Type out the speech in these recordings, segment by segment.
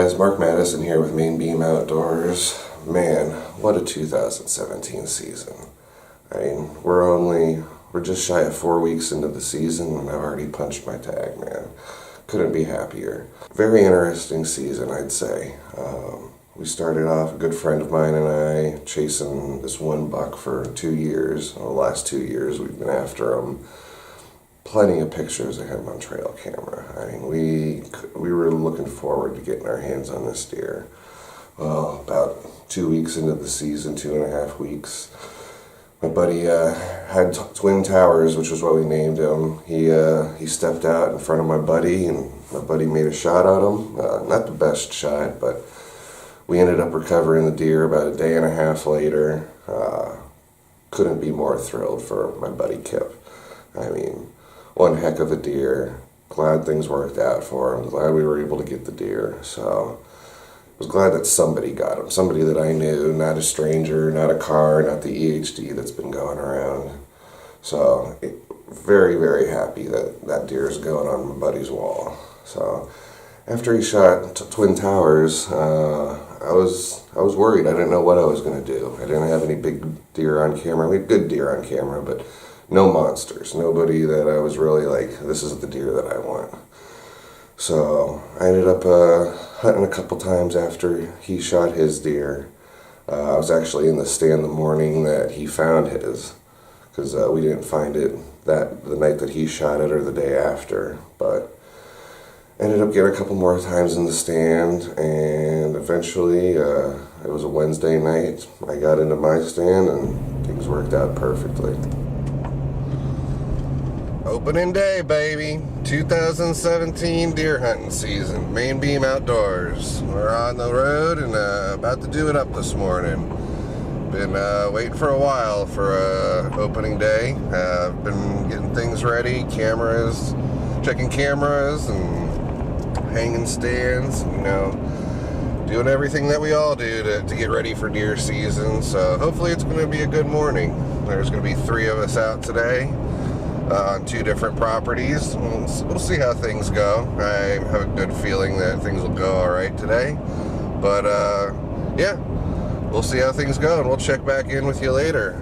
guys, Mark Madison here with Mainbeam Outdoors. Man, what a 2017 season. I mean, we're just shy of 4 weeks into the season and I've already punched my tag, man. Couldn't be happier. Very interesting season, I'd say. We started off, a good friend of mine and I, chasing this one buck for 2 years. The last 2 years we've been after him. Plenty of pictures of him on trail camera. I mean, we were looking forward to getting our hands on this deer. Well, about 2 weeks into the season, 2.5 weeks, my buddy had twin towers, which was what we named him. He stepped out in front of my buddy, and my buddy made a shot at him. Not the best shot, but we ended up recovering the deer about a day and a half later. Couldn't be more thrilled for my buddy Kip. I mean, one heck of a deer. Glad things worked out for him. Glad we were able to get the deer. So I was glad that somebody got him. Somebody that I knew, not a stranger, not a car, not the EHD that's been going around. So very, very happy that that deer is going on my buddy's wall. So after he shot twin towers, I was worried. I didn't know what I was going to do. I didn't have any big deer on camera. We had good deer on camera, but no monsters. Nobody that I was really like, this is the deer that I want. So I ended up hunting a couple times after he shot his deer. I was actually in the stand the morning that he found his, because we didn't find it the night that he shot it or the day after. But ended up getting a couple more times in the stand, and eventually it was a Wednesday night. I got into my stand and things worked out perfectly. Opening day, baby. 2017 deer hunting season. Mainbeam Outdoors. We're on the road and about to do it up this morning. Been waiting for a while for opening day. I've been getting things ready, cameras, checking cameras and hanging stands, you know, doing everything that we all do to get ready for deer season. So hopefully it's going to be a good morning. There's going to be 3 of us out today. On 2 different properties. We'll see how things go. I have a good feeling that things will go alright today. But yeah, we'll see how things go and we'll check back in with you later.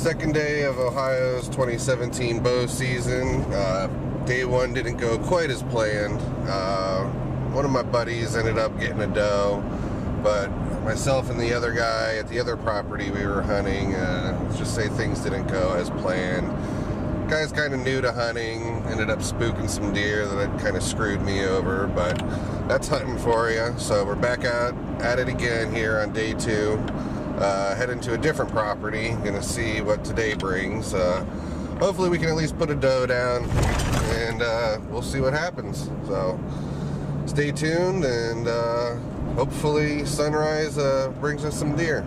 Second day of Ohio's 2017 bow season. Day one didn't go quite as planned. One of my buddies ended up getting a doe, but myself and the other guy at the other property we were hunting, let's just say things didn't go as planned. Guy's kind of new to hunting, ended up spooking some deer that kind of screwed me over, but that's hunting for you. So we're back out at it again here on day two. Heading to a different property, gonna see what today brings. Hopefully we can at least put a doe down, and we'll see what happens. So stay tuned, and hopefully sunrise brings us some deer.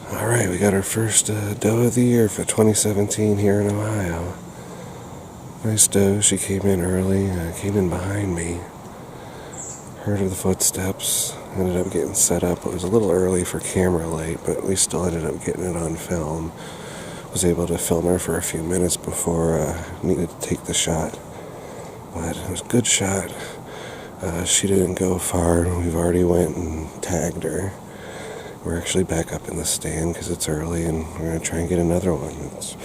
Alright, we got our first doe of the year for 2017 here in Ohio. Nice doe. She came in early, came in behind me. Heard of the footsteps, ended up getting set up. It was a little early for camera light, but we still ended up getting it on film. Was able to film her for a few minutes before needed to take the shot. But it was a good shot. She didn't go far. We've already went and tagged her. We're actually back up in the stand because it's early, and we're going to try and get another one. It's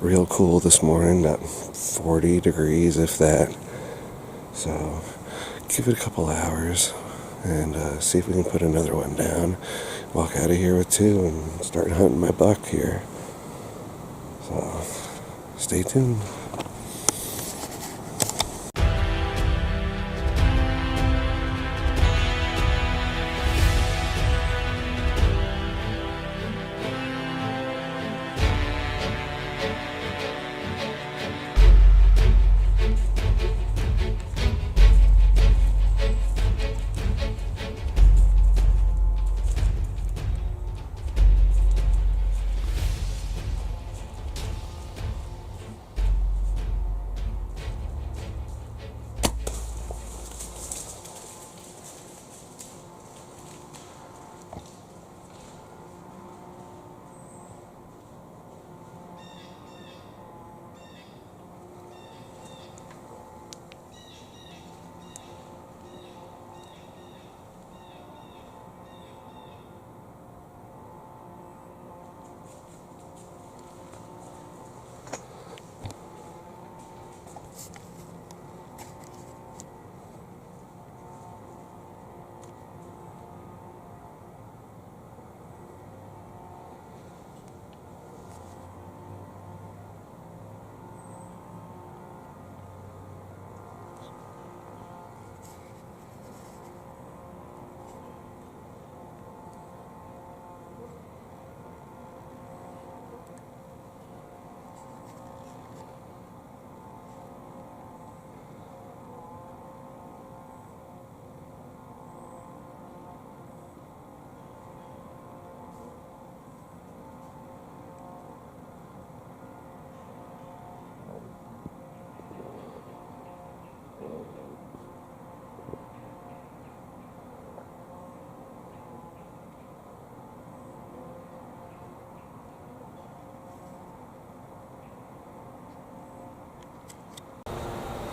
real cool this morning, about 40 degrees if that. So give it a couple hours and see if we can put another one down. Walk out of here with two and start hunting my buck here. So stay tuned.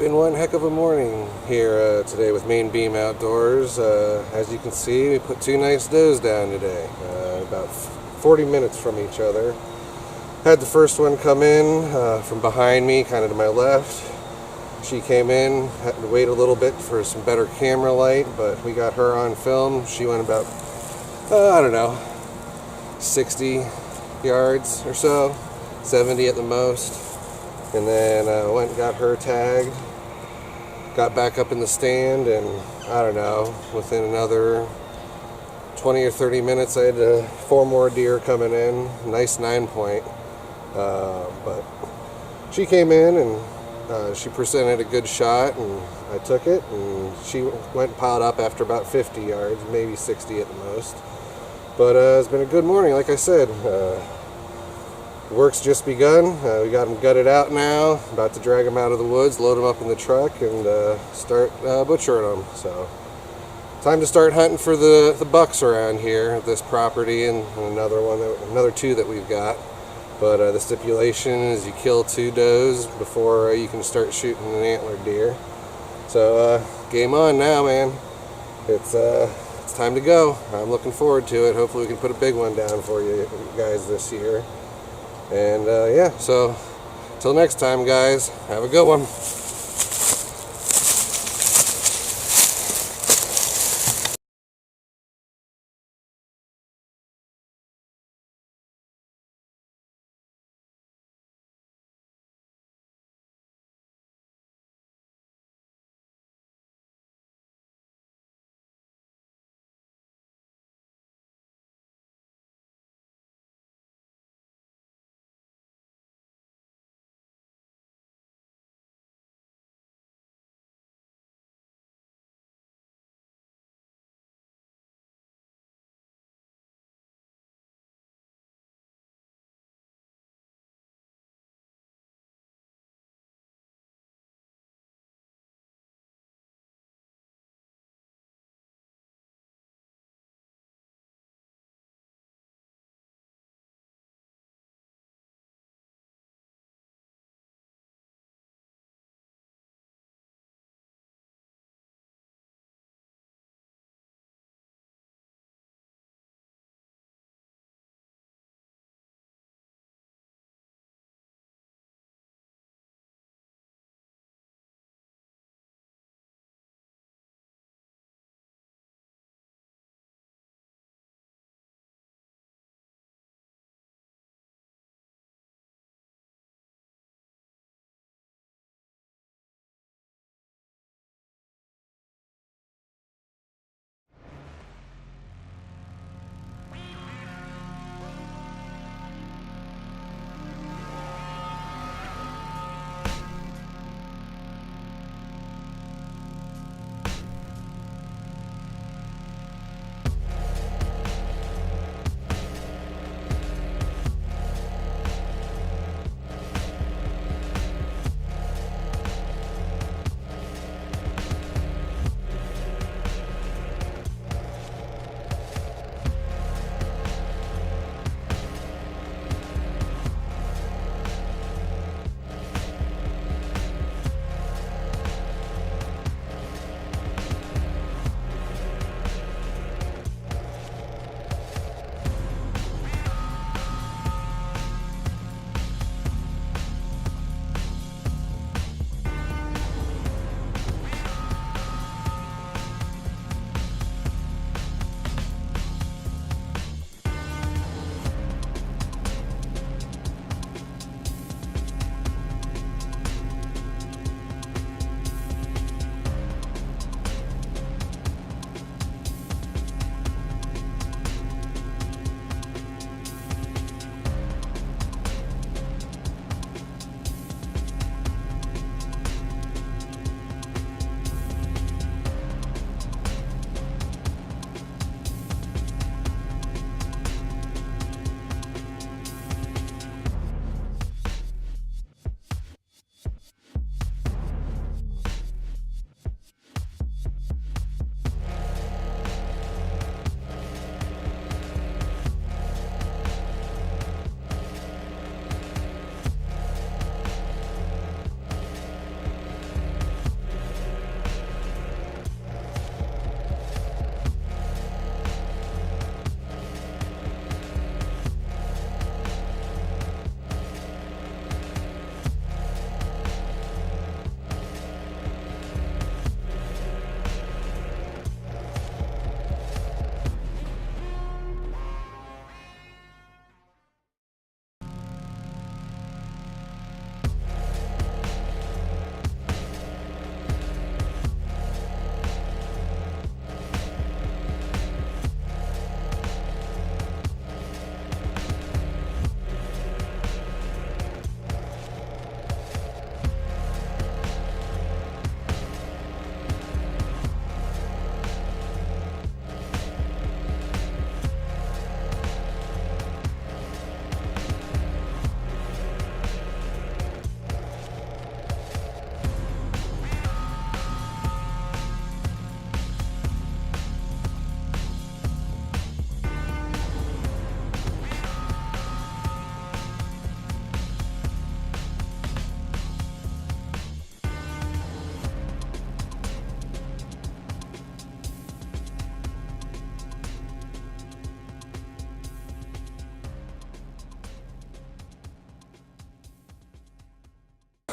Been one heck of a morning here today with Mainbeam Outdoors. As you can see, we put two nice does down today, about 40 minutes from each other. Had the first one come in from behind me, kind of to my left. She came in, had to wait a little bit for some better camera light, but we got her on film. She went about, I don't know, 60 yards or so, 70 at the most. And then went and got her tagged, got back up in the stand, and I don't know, within another 20 or 30 minutes I had 4 more deer coming in. Nice 9-point. But she came in and she presented a good shot, and I took it, and she went and piled up after about 50 yards, maybe 60 at the most. But it's been a good morning, like I said. Work's just begun. We got them gutted out now, about to drag them out of the woods, load them up in the truck, and start butchering them. So time to start hunting for the bucks around here, this property, and another 2 that we've got. But the stipulation is you kill 2 does before you can start shooting an antlered deer. So game on now, man. It's time to go. I'm looking forward to it. Hopefully we can put a big one down for you guys this year. And yeah, so till next time, guys, have a good one.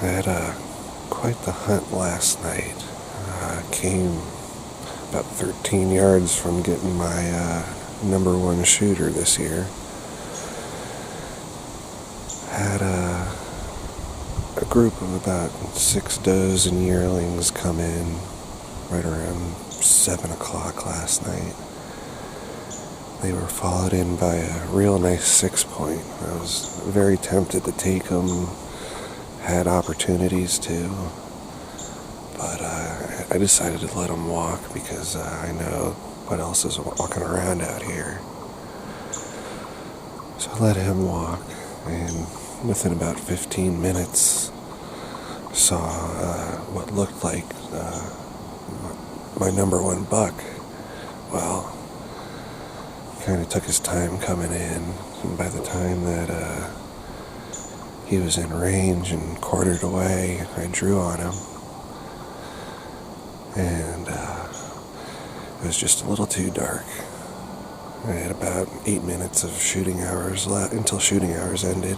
I had quite the hunt last night. Came about 13 yards from getting my number one shooter this year. Had a group of about 6 does and yearlings come in right around 7 o'clock last night. They were followed in by a real nice 6-point. I was very tempted to take them, had opportunities to, but I decided to let them walk because I know what else is walking around out here. So I let him walk, and within about 15 minutes saw what looked like my number one buck. Well, kind of took his time coming in, and by the time that he was in range and quartered away, I drew on him, and it was just a little too dark. I had about 8 minutes of shooting hours left until shooting hours ended,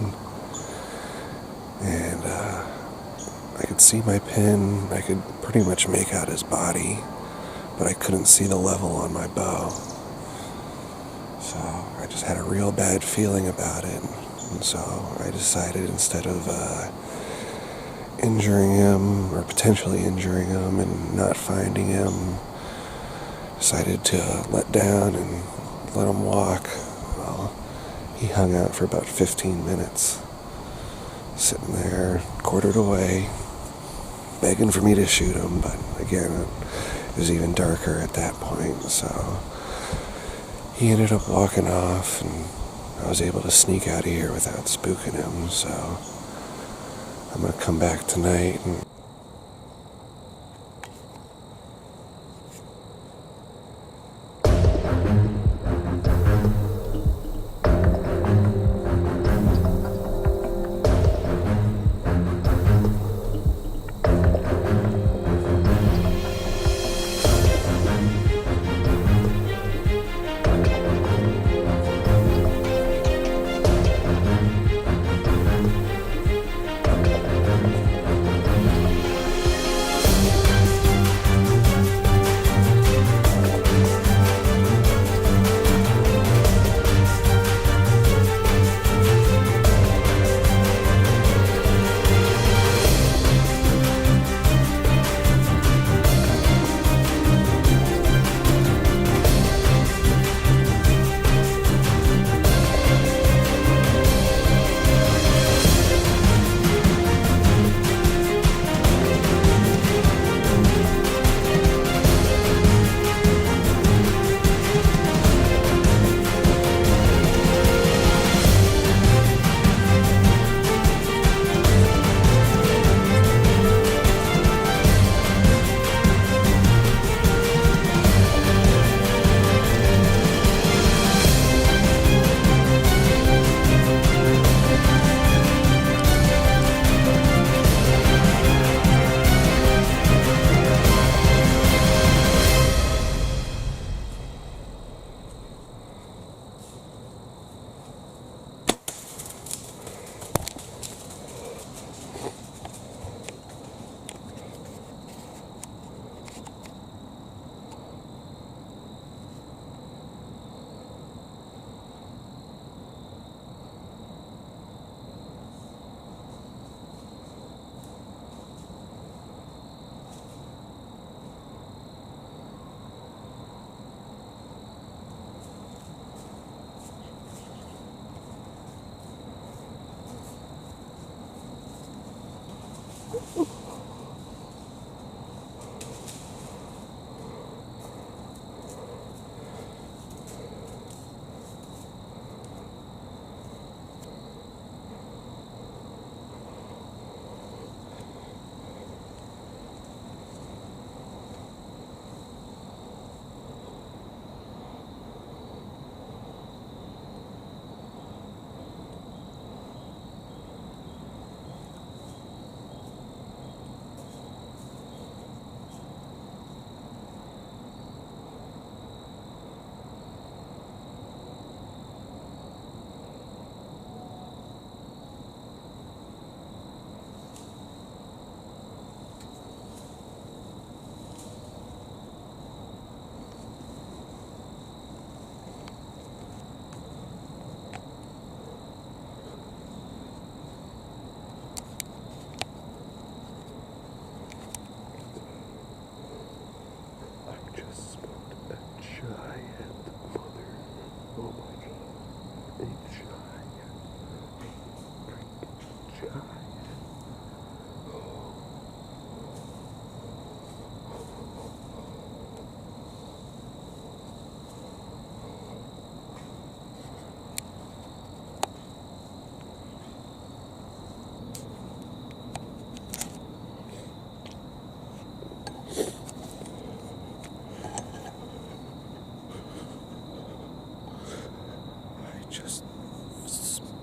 and I could see my pin. I could pretty much make out his body, but I couldn't see the level on my bow. So I just had a real bad feeling about it, and so I decided, instead of injuring him or potentially injuring him and not finding him, decided to let down and let him walk. Well, he hung out for about 15 minutes, sitting there, quartered away, begging for me to shoot him, but again, it was even darker at that point, so he ended up walking off, and I was able to sneak out of here without spooking him, so I'm going to come back tonight and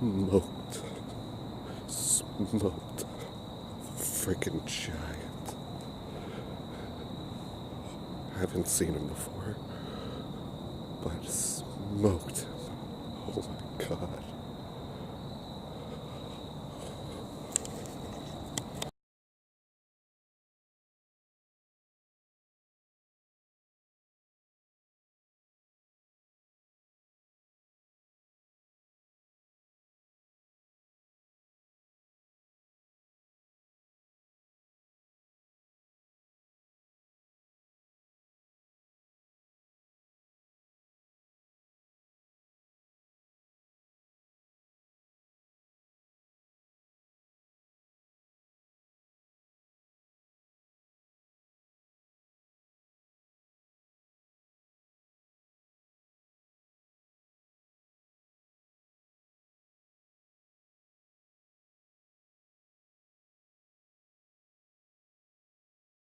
smoked. Smoked. Freaking giant. I haven't seen him before, but smoked.